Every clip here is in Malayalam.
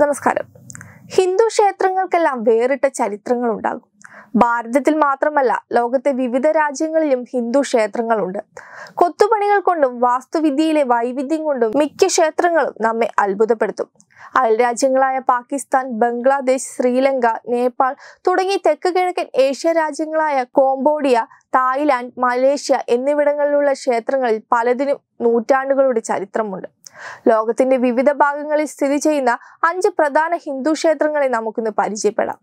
നമസ്കാരം. ഹിന്ദു ക്ഷേത്രങ്ങൾക്കെല്ലാം വേറിട്ട ചരിത്രങ്ങളുണ്ടാകും. ഭാരതത്തിൽ മാത്രമല്ല, ലോകത്തെ വിവിധ രാജ്യങ്ങളിലും ഹിന്ദു ക്ഷേത്രങ്ങളുണ്ട്. കൊത്തുപണികൾ കൊണ്ടും വാസ്തുവിദ്യയിലെ വൈവിധ്യം കൊണ്ടും മിക്ക ക്ഷേത്രങ്ങളും നമ്മെ അത്ഭുതപ്പെടുത്തും. അയൽരാജ്യങ്ങളായ പാകിസ്ഥാൻ, ബംഗ്ലാദേശ്, ശ്രീലങ്ക, നേപ്പാൾ തുടങ്ങി തെക്ക് കിഴക്കൻ ഏഷ്യ രാജ്യങ്ങളായ കോംബോഡിയ, തായ്ലാന്റ്, മലേഷ്യ എന്നിവിടങ്ങളിലുള്ള ക്ഷേത്രങ്ങളിൽ പലതിനും നൂറ്റാണ്ടുകളുടെ ചരിത്രമുണ്ട്. ലോകത്തിന്റെ വിവിധ ഭാഗങ്ങളിൽ സ്ഥിതി ചെയ്യുന്ന 5 പ്രധാന ഹിന്ദു ക്ഷേത്രങ്ങളെ നമുക്കിന്ന് പരിചയപ്പെടാം.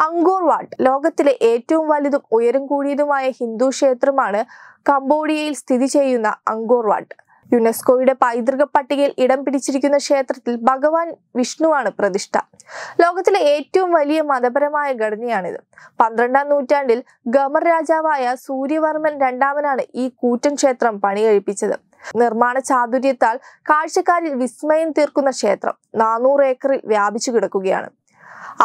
അങ്കോർ വാട്ട് ലോകത്തിലെ ഏറ്റവും വലുതും ഉയരം കൂടിയതുമായ ഹിന്ദു ക്ഷേത്രമാണ്. കംബോഡിയയിൽ സ്ഥിതി ചെയ്യുന്ന അങ്കോർ വാട്ട് യുനെസ്കോയുടെ പൈതൃക പട്ടികയിൽ ഇടം പിടിച്ചിരിക്കുന്ന ക്ഷേത്രത്തിൽ ഭഗവാൻ വിഷ്ണുവാണ് പ്രതിഷ്ഠ. ലോകത്തിലെ ഏറ്റവും വലിയ മതപരമായ ഘടനയാണിത്. 12ാം നൂറ്റാണ്ടിൽ ഗമർ രാജാവായ സൂര്യവർമ്മൻ രണ്ടാമനാണ് ഈ കൂറ്റൻ ക്ഷേത്രം പണികഴിപ്പിച്ചത്. നിർമ്മാണ ചാതുര്യത്താൽ കാഴ്ചക്കാരിൽ വിസ്മയം തീർക്കുന്ന ക്ഷേത്രം 400 ഏക്കറിൽ വ്യാപിച്ചു കിടക്കുകയാണ്.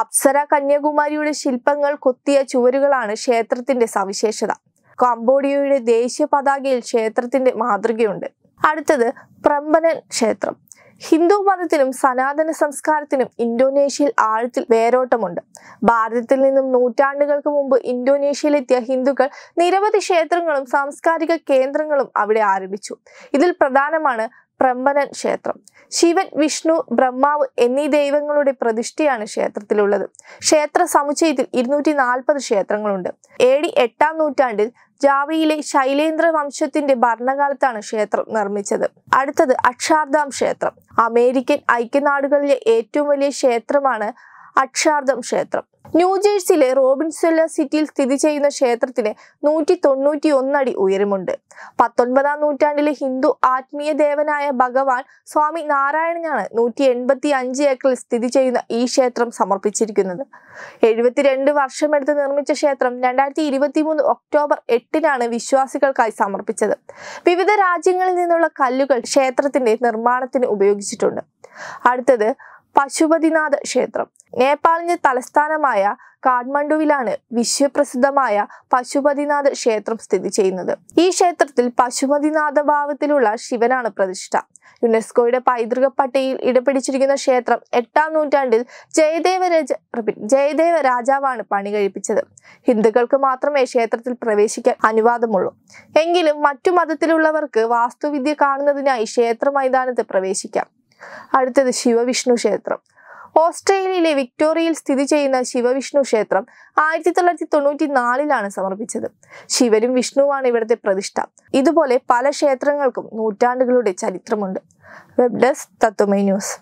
അപ്സര കന്യാകുമാരിയുടെ ശില്പങ്ങൾ കൊത്തിയ ചുവരുകളാണ് ക്ഷേത്രത്തിന്റെ സവിശേഷത. കംബോഡിയയുടെ ദേശീയ പതാകയിൽ ക്ഷേത്രത്തിന്റെ മാതൃകയുണ്ട്. അടുത്തത് പ്രംബനൻ ക്ഷേത്രം. ഹിന്ദു മതത്തിനും സനാതന സംസ്കാരത്തിനും ഇന്തോനേഷ്യയിൽ ആഴത്തിൽ വേരോട്ടമുണ്ട്. ഭാരതത്തിൽ നിന്നും നൂറ്റാണ്ടുകൾക്ക് മുമ്പ് ഇന്തോനേഷ്യയിലെത്തിയ ഹിന്ദുക്കൾ നിരവധി ക്ഷേത്രങ്ങളും സാംസ്കാരിക കേന്ദ്രങ്ങളും അവിടെ ആരംഭിച്ചു. ഇതിൽ പ്രധാനമാണ് പ്രംബനൻ ക്ഷേത്രം. ശിവൻ, വിഷ്ണു, ബ്രഹ്മാവ് എന്നീ ദൈവങ്ങളുടെ പ്രതിഷ്ഠയാണ് ക്ഷേത്രത്തിലുള്ളത്. ക്ഷേത്ര സമുച്ചയത്തിൽ 240 ക്ഷേത്രങ്ങളുണ്ട്. AD 8ാം നൂറ്റാണ്ടിൽ ജാവയിലെ ശൈലേന്ദ്ര വംശത്തിന്റെ ഭരണകാലത്താണ് ക്ഷേത്രം നിർമ്മിച്ചത്. അടുത്തത് അക്ഷാർധാം ക്ഷേത്രം. അമേരിക്കൻ ഐക്യനാടുകളിലെ ഏറ്റവും വലിയ ക്ഷേത്രമാണ് അക്ഷാർധാം ക്ഷേത്രം. ന്യൂജേഴ്സിയിലെ റോബിൻസ്വെല്ല സിറ്റിയിൽ സ്ഥിതി ചെയ്യുന്ന ക്ഷേത്രത്തിന് 191 അടി ഉയരമുണ്ട്. 19ാം നൂറ്റാണ്ടിലെ ഹിന്ദു ആത്മീയ ദേവനായ ഭഗവാൻ സ്വാമി നാരായണനാണ് 185 ഏക്കറിൽ സ്ഥിതി ചെയ്യുന്ന ഈ ക്ഷേത്രം സമർപ്പിച്ചിരിക്കുന്നത്. 72 വർഷമെടുത്ത് നിർമ്മിച്ച ക്ഷേത്രം 2023 ഒക്ടോബർ 8-നാണ് വിശ്വാസികൾക്കായി സമർപ്പിച്ചത്. വിവിധ രാജ്യങ്ങളിൽ നിന്നുള്ള കല്ലുകൾ ക്ഷേത്രത്തിന്റെ നിർമ്മാണത്തിന് ഉപയോഗിച്ചിട്ടുണ്ട്. അടുത്തത് പശുപതിനാഥ ക്ഷേത്രം. നേപ്പാളിന്റെ തലസ്ഥാനമായ കാഠ്മണ്ഡുവിലാണ് വിശ്വപ്രസിദ്ധമായ പശുപതിനാഥ ക്ഷേത്രം സ്ഥിതി ചെയ്യുന്നത്. ഈ ക്ഷേത്രത്തിൽ പശുപതിനാഥ ഭാവത്തിലുള്ള ശിവനാണ് പ്രതിഷ്ഠ. യുനെസ്കോയുടെ പൈതൃക പട്ടികയിൽ ഇടപിടിച്ചിരിക്കുന്ന ക്ഷേത്രം 8ാം നൂറ്റാണ്ടിൽ ജയദേവ രാജാവാണ് പണി കഴിപ്പിച്ചത്. ഹിന്ദുക്കൾക്ക് മാത്രമേ ക്ഷേത്രത്തിൽ പ്രവേശിക്കാൻ അനുവാദമുള്ളൂ. എങ്കിലും മറ്റു മതത്തിലുള്ളവർക്ക് വാസ്തുവിദ്യ കാണുന്നതിനായി ക്ഷേത്ര മൈതാനത്ത് പ്രവേശിക്കാം. അടുത്തത് ശിവവിഷ്ണു ക്ഷേത്രം. ഓസ്ട്രേലിയയിലെ വിക്ടോറിയയിൽ സ്ഥിതി ചെയ്യുന്ന ശിവവിഷ്ണു ക്ഷേത്രം 1994-ലാണ് സമർപ്പിച്ചത്. ശിവനും വിഷ്ണുവാണ് ഇവിടുത്തെ പ്രതിഷ്ഠ. ഇതുപോലെ പല ക്ഷേത്രങ്ങൾക്കും നൂറ്റാണ്ടുകളുടെ ചരിത്രമുണ്ട്. വെബ് ഡെസ്ക് തത്വമൈ ന്യൂസ്.